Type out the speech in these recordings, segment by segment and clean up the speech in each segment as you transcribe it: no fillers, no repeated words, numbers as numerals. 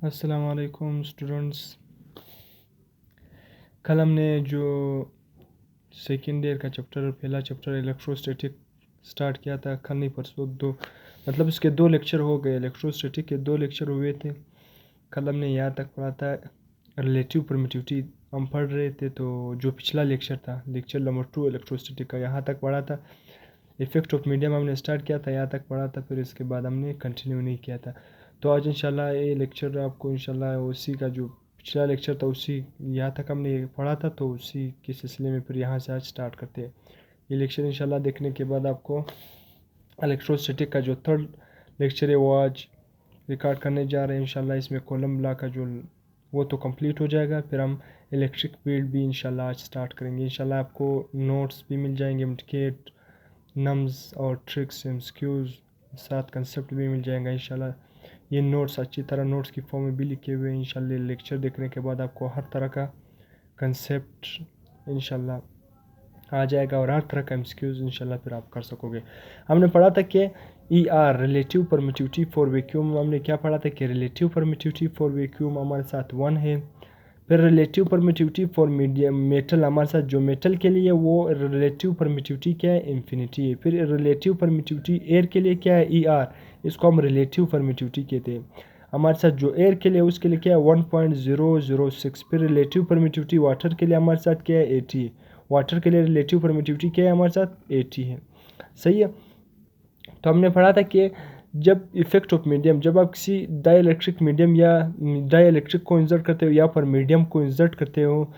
अस्सलाम वालेकुम स्टूडेंट्स। कल हमने जो सेकेंड ईयर का पहला चैप्टर इलेक्ट्रोस्टैटिक स्टार्ट किया था। कल नहीं परसों दो मतलब इसके दो लेक्चर हो गए। इलेक्ट्रोस्टैटिक के दो लेक्चर हुए थे। कल हमने यहाँ तक पढ़ा था रिलेटिव परमिटिविटी हम पढ़ रहे थे। तो जो पिछला लेक्चर था लेक्चर नंबर 2 इलेक्ट्रोस्टैटिक का यहाँ तक पढ़ा था। इफेक्ट ऑफ मीडियम हमने स्टार्ट किया था, यहाँ तक पढ़ा था, फिर इसके बाद हमने कंटिन्यू नहीं किया था। तो आज इंशाल्लाह ये लेक्चर आपको इंशाल्लाह उसी का जो पिछला लेक्चर था उसी यहाँ तक हमने पढ़ा था, तो उसी के सिलसिले में फिर यहाँ से आज स्टार्ट करते हैं। ये लेक्चर इंशाल्लाह देखने के बाद आपको इलेक्ट्रोस्टैटिक का जो थर्ड लेक्चर है वो आज रिकॉर्ड करने जा रहे हैं इंशाल्लाह। इसमें कॉलम लॉ का जो वो तो कंप्लीट हो जाएगा, फिर हम इलेक्ट्रिक फील्ड भी इंशाल्लाह आज स्टार्ट करेंगे। इंशाल्लाह आपको नोट्स भी मिल जाएंगे, इंडिकेट नम्स और ट्रिक्स एमसीक्यूज साथ कंसेप्ट भी मिल जाएगा इंशाल्लाह। ये नोट्स अच्छी तरह नोट्स की फॉर्म में भी लिखे हुए हैं इंशाल्लाह। लेक्चर देखने के बाद आपको हर तरह का कंसेप्ट इंशाल्लाह आ जाएगा और हर तरह का एमसीक्यूज इंशाल्लाह फिर आप कर सकोगे। हमने पढ़ा था कि रिलेटिव परमिटिविटी फॉर वैक्यूम। हमने क्या पढ़ा था कि रिलेटिव परमिटिविटी फॉर वैक्यूम हमारे साथ 1 है। फिर relative permittivity for medium metal हमारे साथ जो मेटल के लिए वो रिलेटिव परमिटिविटी क्या है, इन्फिनिटी है। फिर रिलेटिव परमिटिविटी एयर के लिए क्या है, इसको हम रिलेटिव परमिटिविटी कहते हैं। हमारे साथ जो एयर के लिए उसके लिए क्या है 1.006। फिर रिलेटिव परमिटिविटी वाटर के लिए हमारे साथ क्या है 80 है। वाटर के लिए रिलेटिव परमिटिविटी क्या है हमारे साथ 80 है। सही है। तो हमने पढ़ा था कि जब इफेक्ट ऑफ मीडियम, जब आप किसी डाइलेक्ट्रिक मीडियम या डाइलेक्ट्रिक को इंसर्ट करते हो या पर मीडियम को इंसर्ट करते हो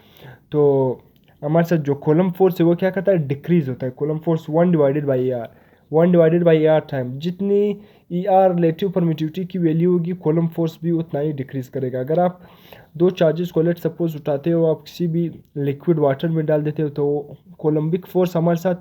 तो हमारे साथ जो कॉलम फोर्स है वो क्या करता है, डिक्रीज होता है। कॉलम फोर्स 1/r टाइम जितनी रिलेटिव परमिटिविटी की वैल्यू होगी कॉलम फोर्स भी उतना ही डिक्रीज करेगा। अगर आप दो चार्जेस को लेट सपोज उठाते हो, आप किसी भी लिक्विड वाटर में डाल देते हो तो कोलम्बिक फोर्स हमारे साथ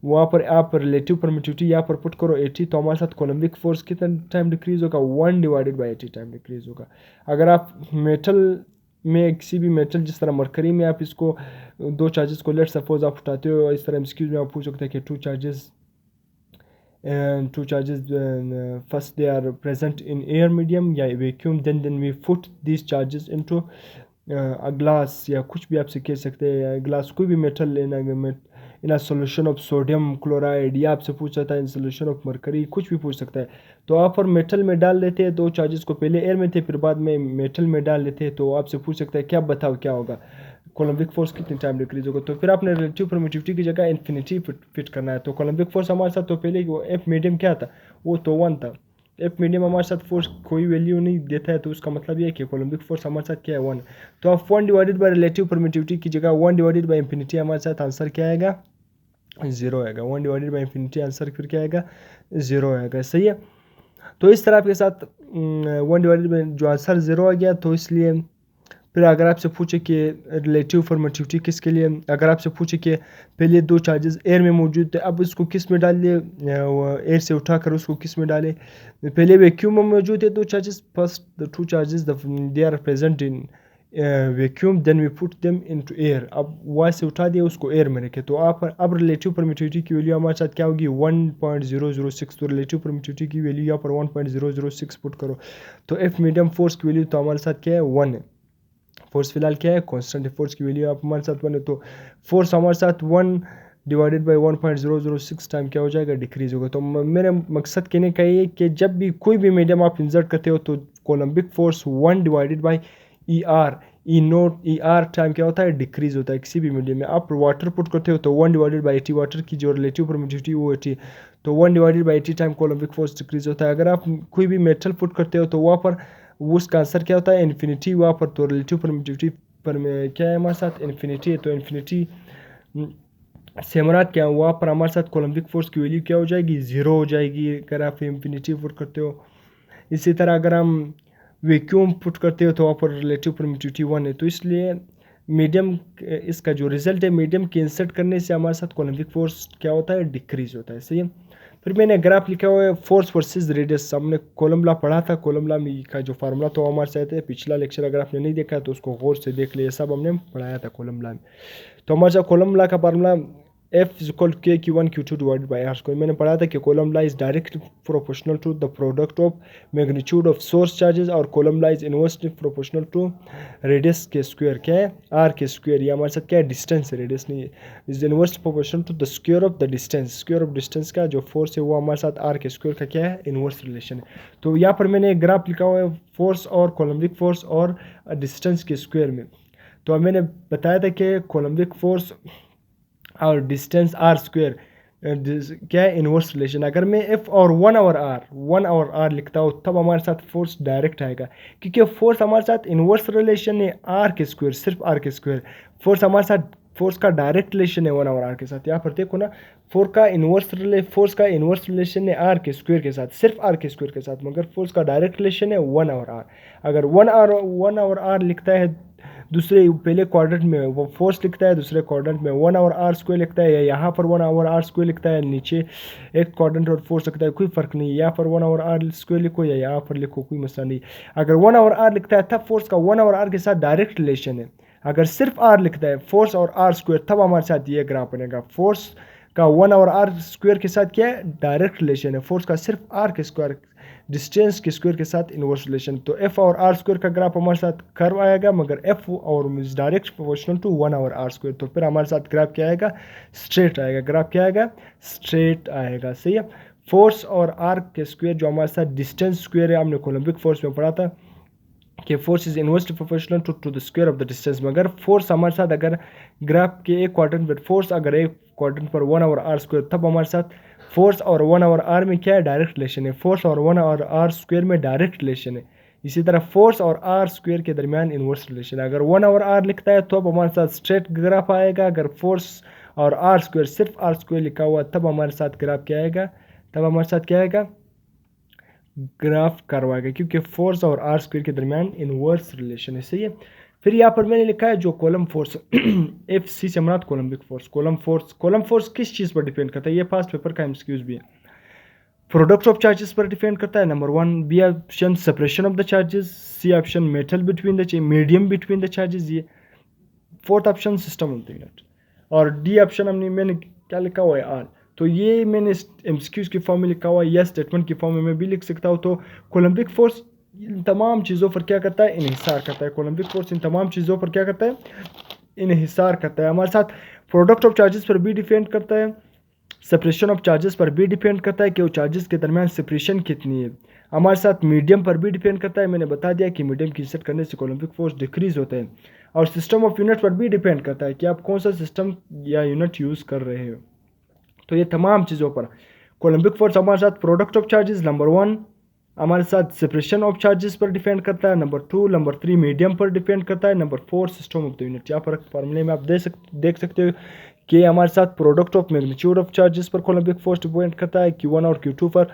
वहाँ पर आप रिलेटिव परमिटिविटी यहाँ पर पुट करो 80, तो हमारे साथ कोलम्बिक फोर्स कितना टाइम डिक्रीज होगा 1/80 टाइम डिक्रीज होगा। अगर आप मेटल में किसी भी मेटल जिस तरह मरकरी में आप इसको दो चार्जेस को लेट सपोज आप उठाते हो, इस तरह एमसीक्यूज में आप पूछ सकते हैं कि two charges first they are present in air medium या vacuum, then we put these charges into a glass या कुछ भी आपसे कह सकते हैं ग्लास, कोई भी metal in solution of sodium chloride, या आपसे पूछ सकता है इन सोल्यूशन ऑफ मरकरी, कुछ भी पूछ सकता है। तो आप और मेटल में डाल देते हैं दो चार्जेस को, पहले एयर में थे फिर बाद में मेटल में डाल देते हैं, तो आपसे पूछ सकता है क्या बताओ क्या होगा, कोलम्बिक फोर्स कितने टाइम डिक्रीज होगा। तो फिर आपने रिलेटिव परमिटिविटी की जगह इन्फिनिटी फिट करना है। तो कोलम्बिक फोर्स हमारे साथ तो पहले वो एफ मीडियम क्या था, वो तो 1 था। एफ मीडियम हमारे साथ फोर्स कोई वैल्यू नहीं देता है, तो उसका मतलब ये है कि कोलम्बिक फोर्स हमारे साथ क्या है 1। तो आप 1/, रिलेटिव परमिटिविटी की जगह 1/, इन्फिनिटी हमारे साथ आंसर क्या आएगा 0 आएगा। 1/, इन्फिनिटी आंसर फिर क्या आएगा 0 आएगा। सही है। तो इस तरह आपके साथ 1/, जो आंसर 0 आ गया, तो इसलिए फिर अगर आपसे पूछे कि रिलेटिव परमिटिविटी किसके लिए, अगर आपसे पूछे कि पहले दो चार्जेस एयर में मौजूद थे, अब इसको किस में डालिए, एयर से उठाकर उसको किस में डालें। पहले वैक्यूम में मौजूद है दो charges, first the two charges they are present in vacuum, then we put them into air. अब वहाँ से उठा दिया उसको एयर में रखे, तो आप अब रिलेटिव परमिटिविटी की वैल्यू हमारे साथ क्या होगी 1.006। तो रिलेटिव परमिटिविटी की वैल्यू यहाँ पर 1.006 पुट करो, तो एफ मीडियम फोर्स की वैल्यू तो हमारे साथ क्या है 1 है। फोर्स फिलहाल क्या है कांस्टेंट है, फोर्स की वैल्यू आप हमारे साथ 1 है, तो फोर्स हमारे साथ 1/1.006 टाइम क्या हो जाएगा डिक्रीज होगा। तो मेरा मकसद कहने का ये कि जब भी कोई भी मीडियम आप इंसर्ट करते हो तो कोलम्बिक फोर्स 1/E टाइम क्या होता है डिक्रीज होता है। किसी भी मीडियम में आप वाटर पुट करते हो तो 1/80, वाटर की जो रिलेटिव परमिटिविटी वो 80, तो 1/80 टाइम कोलम्बिक फोर्स डिक्रीज होता है। अगर आप कोई भी मेटल पुट करते हो तो वहाँ पर उसका आंसर क्या होता है इन्फिनिटी, वहाँ पर तो रिलेटिव परमिटिविटी पर क्या है हमारे साथ इन्फिनिटी है, तो इन्फिनिटी से मुराद क्या, वहाँ पर हमारे साथ कोलम्बिक फोर्स की वैल्यू क्या हो जाएगी 0 हो जाएगी अगर आप इन्फिनिटी पुट करते हो। इसी तरह अगर हम वैक्यूम पुट करते हो तो वहाँ पर रिलेटिव परमिटिविटी 1 है। तो इसलिए मीडियम इसका जो रिजल्ट है मीडियम के इंसर्ट करने से हमारे साथ कोलम्बिक फोर्स क्या होता है डिक्रीज होता है। सही है। फिर मैंने ग्राफ लिखा हुआ है फोर्स वर्सेस रेडियस। हमने कॉलम लॉ पढ़ा था, कॉलम लॉ का जो फार्मूला तो हमारे साथ है, पिछला लेक्चर अगर आपने नहीं देखा तो उसको गौर से देख लिया, सब हमने पढ़ाया था कॉलम लॉ में। तो हमारे साथ कॉलम लॉ का formula F is equal to K Q1 Q2 divided by R square. मैंने पढ़ा था कि column lie is directly proportional to the product of magnitude of source charges और column lie is inversely proportional to radius के square. क्या है? R के square. ये हमारे साथ क्या है? Distance है, radius नहीं है. is inversely proportional to the square of the distance. Square of distance का जो force है वो हमारे साथ R के square का क्या है? Inverse relation है. तो यहाँ पर मैंने एक ग्राफ लिखा हुआ है force और coulombic force और distance के square में. तो अब मैंने बताया था कि coulombic force और डिस्टेंस आर स्क्वेयर क्या है? Inverse relation. अगर मैं एफ और 1/r लिखता हूँ तब हमारे साथ फोर्स डायरेक्ट आएगा, क्योंकि फोर्स हमारे साथ इनवर्स रिलेशन है आर के स्क्वायर, सिर्फ आर के स्क्वायर. फोर्स हमारे साथ फोर्स का डायरेक्ट रिलेशन है 1/r के साथ. यहाँ पर देखो ना, फोर्स का इनवर्स रिलेशन है आर के स्क्वायर के साथ, सिर्फ आर के स्क्वायर के साथ, मगर फोर्स का डायरेक्ट रिलेशन है 1/r. अगर 1/r लिखता है दूसरे पहले क्वाड्रेंट में, वो फोर्स लिखता है दूसरे क्वाड्रेंट में 1/r स्क्वायर लिखता है, या यहाँ पर 1/r स्क्वायर लिखता है, नीचे एक क्वाड्रेंट और फोर्स लिखता है, कोई फर्क नहीं. यहाँ पर 1/r स्क्वायर लिखो या यहाँ पर लिखो, कोई मसला नहीं. अगर 1/r लिखता है तब फोर्स का 1/r के साथ डायरेक्ट रिलेशन है. अगर सिर्फ r लिखता है फोर्स और r स्क्वायर, तब हमारे साथ ये ग्राफ बनेगा. फोर्स का 1/r स्क्वायर के साथ क्या है? डायरेक्ट रिलेशन है. फोर्स का सिर्फ r के स्क्वायर डिस्टेंस के स्क्वायर के साथ इनवर्स रिलेशन. तो f और r स्क्वायर का ग्राफ हमारे साथ कर्व आएगा, मगर f और direct proportional to 1/r square. तो फिर हमारे साथ ग्राफ क्या आएगा? स्ट्रेट आएगा. ग्राफ क्या आएगा? स्ट्रेट आएगा. सही है. फोर्स और r के स्क्वायर जो हमारे साथ डिस्टेंस स्क्वायर है, हमने कोलम्बिक फोर्स में पढ़ा था कि force is inversely proportional to the square of the distance. मगर फोर्स हमारे साथ अगर ग्राफ के एक क्वाड्रेंट पर फोर्स अगर एक क्वाड्रेंट पर 1/r स्क्वायर, तब हमारे साथ फोर्स और 1/r में क्या है? डायरेक्ट रिलेशन है. फोर्स और 1/r स्क्वायर में डायरेक्ट रिलेशन है. इसी तरह फोर्स और r स्क्वायर के दरमियान इनवर्स रिलेशन है. अगर 1/r लिखता है तो अब हमारे साथ स्ट्रेट ग्राफ आएगा. अगर फोर्स और r स्क्वायर सिर्फ r स्क्वायर लिखा हुआ, तब हमारे साथ ग्राफ क्या आएगा? तब हमारे साथ क्या आएगा? ग्राफ करवाएगा, क्योंकि फोर्स और r स्क्वायर के दरमियान इनवर्स रिलेशन है. सही है. फिर यहाँ पर मैंने लिखा है जो कॉलम फोर्स एफ सी से मराद कोलम्बिक फोर्स. कॉलम फोर्स किस चीज़ पर डिपेंड करता है? ये पास्ट पेपर का एमसीक्यूज भी है. प्रोडक्ट ऑफ चार्जेस पर डिपेंड करता है, number 1. B option separation of the charges. C option metal between the medium between the charges. ये 4th option system of the unit. और डी ऑप्शन मैंने क्या लिखा हुआ है? आर. तो ये मैंने एमसीक्यूज की फॉर्म में लिखा हुआ है, या स्टेटमेंट की फॉर्म में मैं भी लिख सकता हूँ. तो कोलम्बिक फोर्स इन तमाम चीज़ों पर क्या करता है? इन्हिसार करता है. कोलम्बिक फोर्स इन तमाम चीज़ों पर क्या करता है? इन्हिसार करता है. हमारे साथ प्रोडक्ट ऑफ चार्जेस पर भी डिपेंड करता है, सेपरेशन ऑफ चार्जेस पर भी डिपेंड करता है कि वो चार्जेस के दरमियान सेपरेशन कितनी है. हमारे साथ मीडियम पर भी डिपेंड करता है. मैंने बता दिया कि मीडियम की इंसर्ट करने से कोलम्बिक फोर्स डिक्रीज होता है. और सिस्टम ऑफ यूनिट पर भी डिपेंड करता है कि आप कौन सा सिस्टम या यूनिट यूज़ कर रहे हो. तो ये तमाम चीज़ों पर कोलम्बिक फोर्स हमारे साथ प्रोडक्ट ऑफ चार्जेस नंबर 1, हमारे साथ सेपरेशन ऑफ चार्जेस पर डिपेंड करता है, नंबर 2, नंबर 3 मीडियम पर डिपेंड करता है, number 4 system of the unit. यहाँ पर फॉर्मूले में आप देख सकते हो कि हमारे साथ product of magnitude of charges पर कोलम्बिक फोर्स डिपेंड करता है, Q1 और Q2 पर.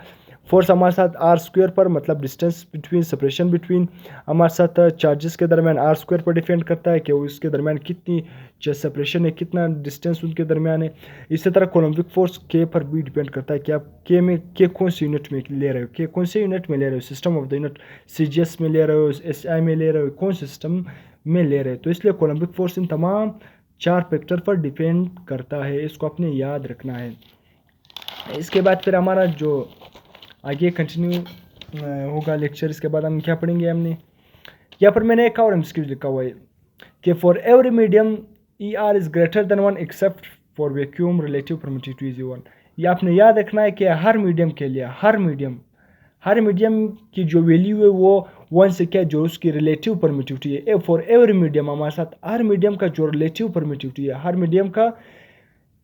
फोर्स हमारे साथ r स्क्वायर पर, मतलब डिस्टेंस बिटवीन, सेपरेशन बिटवीन हमारे साथ चार्जेस के दरमियान r स्क्वायर पर डिपेंड करता है कि वो इसके दरमियान कितनी सेपरेशन है, कितना डिस्टेंस उनके दरमियान है. इसी तरह कोलम्बिक फोर्स k पर भी डिपेंड करता है कि आप k कौन सी यूनिट में ले रहे हो, k कौन से यूनिट में ले रहे हो, system of the unit CGS में ले रहे हो, SI में ले रहे हो, कौन सिस्टम में ले रहे हो. तो इसलिए कोलम्बिक फोर्स इन तमाम 4 फैक्टर पर डिपेंड करता है. इसको अपने याद रखना है. इसके बाद फिर हमारा जो आगे कंटिन्यू होगा लेक्चर, इसके बाद हम क्या पढ़ेंगे. हमने यहाँ पर मैंने एक और एमसीक्यू लिखा हुआ है कि for every medium ER is greater than 1 except for vacuum relative permittivity is 1. ये आपने याद रखना है कि हर मीडियम के लिए, हर मीडियम की जो वैल्यू है वो 1 से क्या, जो उसकी रिलेटिव परमिटिविटी है. फॉर एवरी मीडियम हमारे साथ हर मीडियम का जो रिलेटिव परमिटिविटी है, हर मीडियम का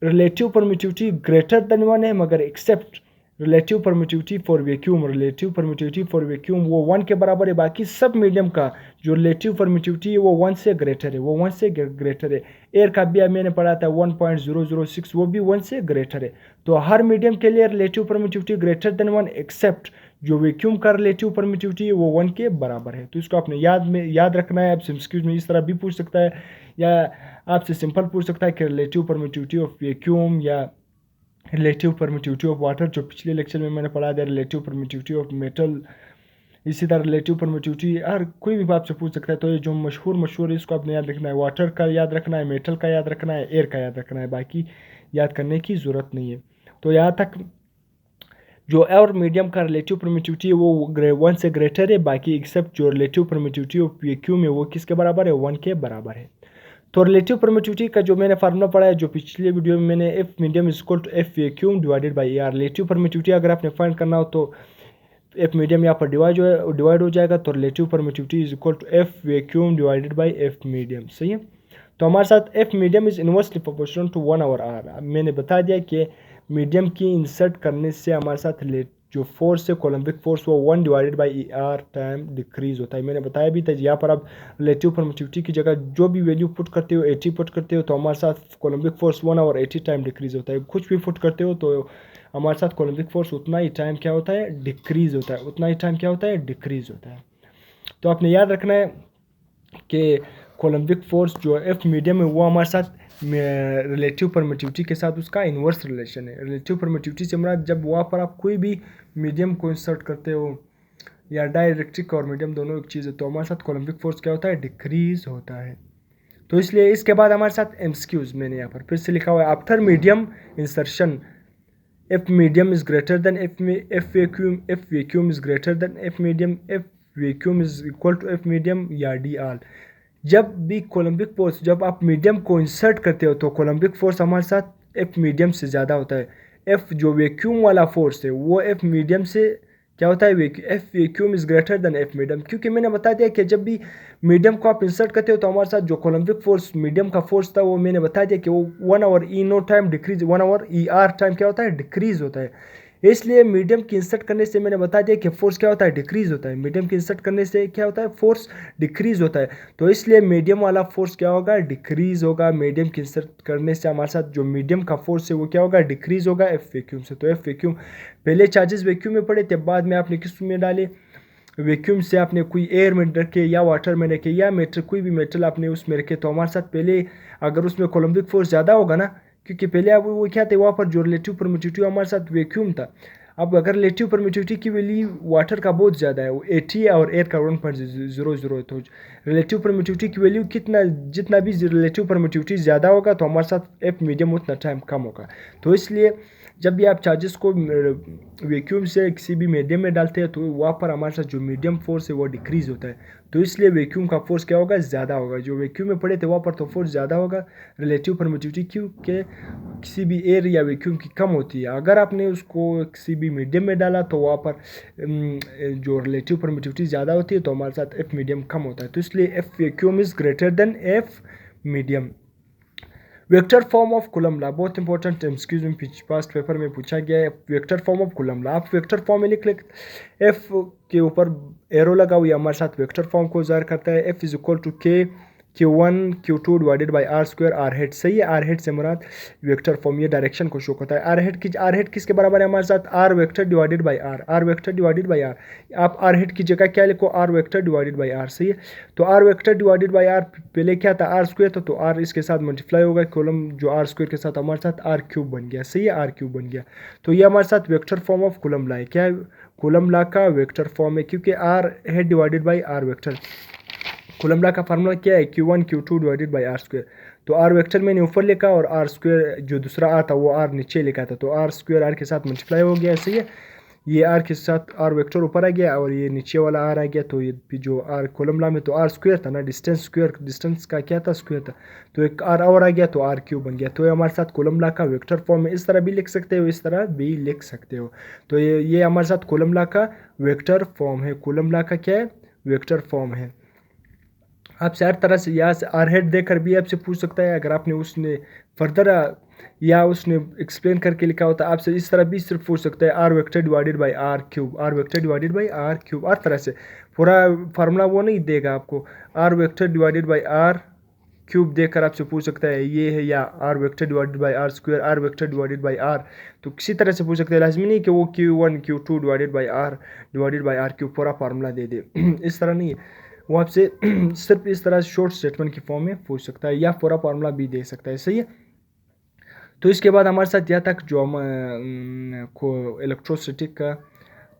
रिलेटिव परमिटिविटी ग्रेटर देन 1 है, मगर except relative permittivity for vacuum, relative permittivity for vacuum वो 1 के बराबर है. बाकी सब मीडियम का जो रिलेटिव परमिटिविटी है वो 1 से ग्रेटर है, एयर का भी मैंने पढ़ा था 1.006, वो भी 1 से ग्रेटर है. तो हर मीडियम के लिए relative permittivity greater than 1 except जो वैक्यूम का रिलेटिव परमिटिविटी है वो 1 के बराबर है. तो इसको आपने याद रखना है. आपसे एमसीक्यूज में इस तरह भी पूछ सकता है, या आपसे सिंपल पूछ सकता है कि रिलेटिव परमिटिविटी ऑफ वैक्यूम या रिलेटिव परमिटिविटी ऑफ वाटर, जो पिछले लेक्चर में मैंने पढ़ा दिया, रिलेटिव परमिटिविटी ऑफ मेटल. इसी तरह रिलेटिव परमिटिविटी हर कोई भी आपसे पूछ सकता है. तो ये जो मशहूर है इसको आपने याद रखना है. वाटर का याद रखना है, मेटल का याद रखना है, एयर का याद रखना है. बाकी याद करने की ज़रूरत नहीं है। तो यहाँ तक जो और मीडियम का रिलेटिव परमिटिविटी है वो 1 से ग्रेटर है, बाकी एक्सेप्ट जो रिलेटिव परमिटिविटी ऑफ वैक्यूम है वो किसके बराबर है, 1 के बराबर है। तो रिलेटिव परमिटिविटी का जो मैंने फार्मूला पढ़ा है, जो पिछले वीडियो में मैंने F medium is equal to F vacuum divided by r. Relative permittivity अगर आपने फाइंड करना हो तो एफ मीडियम यहाँ पर डिवाइड हो जाएगा, तो relative permittivity is equal to F vacuum divided by F medium. सही है। तो हमारे साथ F medium is inversely proportional to 1/r। अब मैंने बता दिया कि मीडियम की इंसर्ट करने से हमारे साथ जो फोर्स है कोलम्बिक फोर्स वो 1 divided by r time decrease होता है। मैंने बताया भी था, यहाँ पर आप रिलेटिव परमिटिविटी की जगह जो भी वैल्यू पुट करते हो 80 पुट करते हो तो हमारे साथ कोलम्बिक फोर्स 1/80 टाइम डिक्रीज होता है। कुछ भी पुट करते हो तो हमारे साथ कोलम्बिक फोर्स उतना ही टाइम क्या होता है, डिक्रीज होता है, उतना ही टाइम क्या होता है, डिक्रीज होता है। तो आपने याद रखना है कि कोलम्बिक फोर्स जो एफ मीडियम है वो हमारे साथ रिलेटिव परमिटिविटी के साथ उसका इन्वर्स रिलेशन है। रिलेटिव परमिटिविटी से हमारा जब वहाँ पर आप कोई भी मीडियम को इंसर्ट करते हो या डाइलेक्ट्रिक और मीडियम दोनों एक चीज़ है तो हमारे साथ कोलम्बिक फोर्स क्या होता है, डिक्रीज होता है। तो इसलिए इसके बाद हमारे साथ एमसीक्यूज मैंने यहाँ पर फिर से लिखा हुआ है, after medium insertion F medium is greater than F vacuum is greater than F medium, F vacuum is equal to F medium या डी आल। जब भी कोलम्बिक फोर्स जब आप मीडियम को इंसर्ट करते हो तो कोलम्बिक फोर्स हमारे साथ एफ मीडियम से ज़्यादा होता है। एफ जो वैक्यूम वाला फोर्स है वो एफ मीडियम से क्या होता है, F vacuum is greater than F medium, क्योंकि मैंने बता दिया कि जब भी मीडियम को आप इंसर्ट करते हो तो हमारे साथ जो कोलम्बिक फोर्स मीडियम का फोर्स था वो मैंने बता दिया कि वो 1/e0 time decrease 1/er time क्या होता है, डिक्रीज होता है। इसलिए मीडियम की इंसर्ट करने से मैंने बता दिया कि फोर्स क्या होता है, डिक्रीज होता है। मीडियम की इंसर्ट करने से क्या होता है, फोर्स डिक्रीज होता है। तो इसलिए मीडियम वाला फोर्स क्या होगा, डिक्रीज होगा। मीडियम की इंसर्ट करने से हमारे साथ जो मीडियम का फोर्स है वो क्या होगा, डिक्रीज होगा एफ वैक्यूम से। तो एफ वैक्यूम पहले चार्जेस वैक्यूम में पड़े थे, बाद में आपने किस में डाले, वैक्यूम से आपने कोई एयर में रखे या वाटर में रखे या मेटल, कोई भी मेटल आपने उसमें रखे तो हमारे साथ पहले अगर उसमें कोलम्बिक फोर्स ज़्यादा होगा ना, क्योंकि पहले अब वो क्या थे, वहाँ पर जो रिलेटिव परमिटिविटी हमारे साथ वैक्यूम था। अब अगर रिलेटिव परमिटिविटी की वैल्यू वाटर का बहुत ज़्यादा है, वो 80 और एयर का 1.00 है, तो रिलेटिव परमिटिविटी की वैल्यू कितना जितना भी रिलेटिव परमिटिविटी ज़्यादा होगा तो हमारे साथ एफ मीडियम उतना टाइम कम होगा। तो इसलिए जब भी आप चार्जेस को वैक्यूम से किसी भी मीडियम में डालते हैं तो वहाँ पर हमारे साथ जो मीडियम फोर्स है वो डिक्रीज होता है। तो इसलिए वैक्यूम का फोर्स क्या होगा, ज़्यादा होगा। जो वैक्यूम में पड़े थे वहाँ पर तो फोर्स ज़्यादा होगा रिलेटिव परमिटिविटी, क्योंकि किसी भी एयर या वैक्यूम की कम होती है। अगर आपने उसको किसी भी मीडियम में डाला तो वहाँ पर जो रिलेटिव परमिटिविटी ज़्यादा होती है तो हमारे साथ एफ मीडियम कम होता है। तो इसलिए F vacuum is greater than F medium. Vector form of Coulomb law बहुत इंपॉर्टेंट एमसीक्यूज में पास्ट पेपर में पूछा गया है। Vector form of Coulomb law आप वेक्टर फॉर्म में लिख एफ के ऊपर एरो लगा हुआ हमारे साथ वेक्टर फॉर्म को ज़ाहिर करता है। F is equal to k Q1 Q2 divided by r square r head. सही है, आर हेड से मुराद वेक्टर फॉर्म ये डायरेक्शन को शो करता है। आर हेड किसके बराबर है हमारे साथ, r vector divided by r vector divided by r. आप आर हेड की जगह क्या लिखो, r vector divided by r. सही है, तो r vector divided by r पहले क्या था, आर स्क्वायर था, तो आर इसके साथ मल्टीप्लाई होगा, कॉलम जो आर स्क्वायर के साथ हमारे साथ आर क्यूब बन गया। सही है, आर क्यूब बन गया। तो ये हमारे साथ vector form of Coulomb law है। क्या है, कूलम्ब लॉ का वेक्टर फॉर्म है, क्योंकि r head divided by r vector. Coulomb law का फार्मूला क्या है, Q1 Q2 divided by r square. तो आर वेक्टर मैंने ऊपर लिखा और आर स्क्वायर जो दूसरा आर था वो आर नीचे लिखा था, तो आर स्क्वायर आर के साथ मल्टीप्लाई हो गया। सही है, ये आर के साथ आर वेक्टर ऊपर आ गया और ये नीचे वाला आर आ गया। तो ये जो आर कॉलम लॉ में तो आर स्क्वायर था ना, डिस्टेंस स्क्वायर, डिस्टेंस का क्या था, स्क्वायर था, तो एक आर और आ गया तो आर क्यूब बन गया। तो ये हमारे साथ कॉलम लॉ का वेक्टर फॉर्म है। इस तरह भी लिख सकते हो, इस तरह भी लिख सकते हो। तो ये हमारे साथ कॉलम लॉ का वेक्टर फॉर्म है। कॉलम लॉ का क्या है, वेक्टर फॉर्म है। आपसे हर तरह से यहाँ से आर हेड देकर भी आपसे पूछ सकता है, अगर आपने उसने फर्दर या उसने एक्सप्लेन करके लिखा होता है आपसे इस तरह भी सिर्फ पूछ सकता है, r vector divided by r cube, r vector divided by r cube. हर तरह से पूरा फार्मूला वो नहीं देगा आपको, r vector divided by r cube देकर आपसे पूछ सकता है ये है, या r vector divided by r square, r vector divided by r, तो किसी तरह से पूछ सकते हैं। लाजमी नहीं कि वो Q1 Q2 divided by r cube पूरा फार्मूला दे दे इस तरह नहीं है। वो आपसे सिर्फ इस तरह शॉर्ट स्टेटमेंट की फॉर्म में पूछ सकता है या पूरा फार्मूला भी दे सकता है। सही है, तो इसके बाद हमारे साथ यहाँ तक जो हम को इलेक्ट्रोस्टैटिक का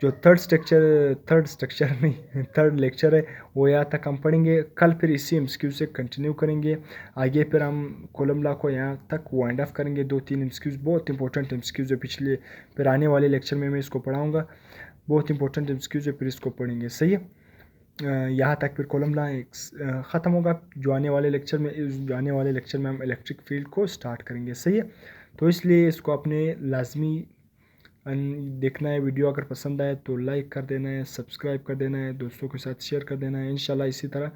जो थर्ड स्ट्रक्चर नहीं थर्ड लेक्चर है वो यहाँ तक हम पढ़ेंगे। कल फिर इसी एमसीक्यू से कंटिन्यू करेंगे आगे। फिर हम कॉलम लॉ को यहाँ तक वाइंड अप करेंगे। 2-3 एमसीक्यूज बहुत इंपॉर्टेंट एमसीक्यूज है पिछले, फिर आने वाले लेक्चर में मैं इसको पढ़ाऊँगा। बहुत इंपॉर्टेंट एमसीक्यूज है, फिर इसको पढ़ेंगे। सही है, यहाँ तक फिर कॉलम लॉ ख़त्म होगा। जो आने वाले लेक्चर में हम इलेक्ट्रिक फील्ड को स्टार्ट करेंगे। सही है, तो इसलिए इसको अपने लाजमी देखना है। वीडियो अगर पसंद आए तो लाइक कर देना है, सब्सक्राइब कर देना है, दोस्तों के साथ शेयर कर देना है। इंशाल्लाह इसी तरह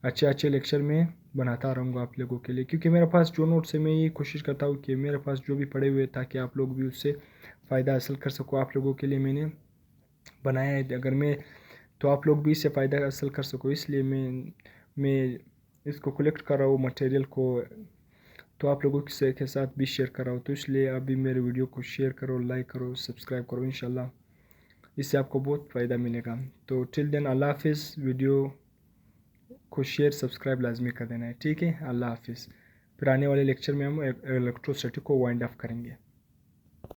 अच्छे लेक्चर में बनाता रहूँगा आप लोगों के लिए, क्योंकि मेरे पास जो नोट्स है मैं ये कोशिश करता हूँ कि मेरे पास जो भी पढ़े हुए ताकि आप लोग भी उससे फ़ायदा हासिल कर सको। आप लोगों के लिए मैंने बनाया है, अगर मैं तो आप लोग भी इससे फ़ायदा हासिल कर सको, इसलिए मैं इसको कलेक्ट कर रहा हूँ मटेरियल को, तो आप लोगों के साथ भी शेयर कर रहा हूँ। तो इसलिए आप भी मेरे वीडियो को शेयर करो, लाइक करो, सब्सक्राइब करो। इंशाल्लाह इससे आपको बहुत फ़ायदा मिलेगा। तो टिल देन अल्लाह हाफिज़। वीडियो को शेयर सब्सक्राइब लाजमी कर देना है, ठीक है। अल्लाह हाफिज़। फिर आने वाले लेक्चर में हम इलेक्ट्रोस्टैटिक को वाइंड अप करेंगे।